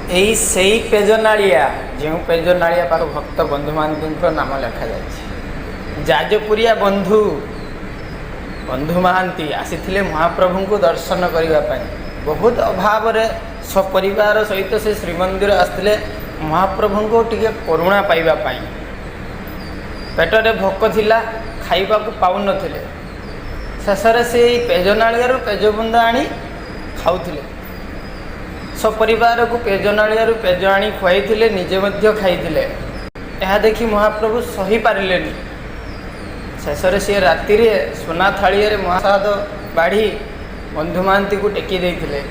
यही सही पेजनाड़िया जो पेजनाड़िया पाख भक्त बंधु महांती नाम लिखा जाए जाजपुरिया बंधु बंधु महांती आसी महाप्रभु को दर्शन करने बहुत अभाव सपरिवार सहित से श्रीमंदिर आसते महाप्रभु को टिके करुणा पाइबापी पेटरे भोक थिला खाइबा को पाउन नथिले शेषरे से पेजनाड़िया पेजबुंदा आनी खाऊले सपरिवार को पेजनाड़िया पेज आनी खुआई निजे खाई यह देखि महाप्रभु सही पारे शेषरे सी राति सोना थाड़िया महाप्रसाद बाढ़ी बंधु महांती को टेकी देते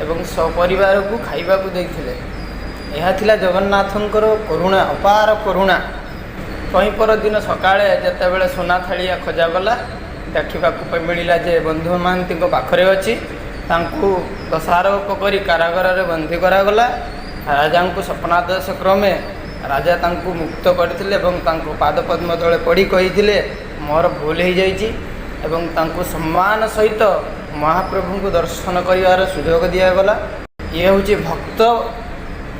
एवं सपरिवार को खाइबा को देते यह थिला जगन्नाथंकर करुणा अपार करुणा कहीं पर दिन सकाळे जेतेबेले सोना थाड़िया खोजागला देखा मिलला जे बंधु महांती पाखरे अच्छी दशारोप कर कारागार बंदी करागला राजा को स्वप्नादेश क्रमे राजा तांको मुक्त करथिले एवं तांको पाद पद्म तले पड़ी कही मोर भूल हो जाइए एवं तांको सम्मान सहित महाप्रभु को दर्शन कर सुजोग दिगला ये हूँ भक्त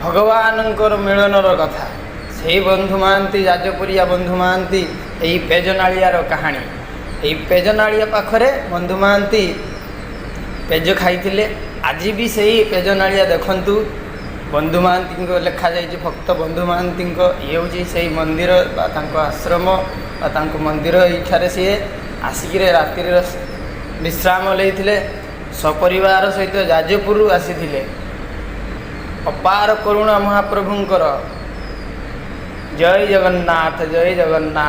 भगवान मिलनर कथा से बंधु महांती जाजपुरिया बंधु महांती यही पेजनाड़ियार कहानी यही पेजनाड़िया पाखरे बंधु महांती पेज खाई आज भी सही पेजनाड़िया देखु बंधु महांती लिखा जाए भक्त बंधु महांती ये हूँ से मंदिर आश्रम मंदिर ये सी आसिक राति विश्राम लेते सपरिवार सहित जाजपुर आसी अपार करुणा महाप्रभुंकर जय जगन्नाथ जय जगन्नाथ।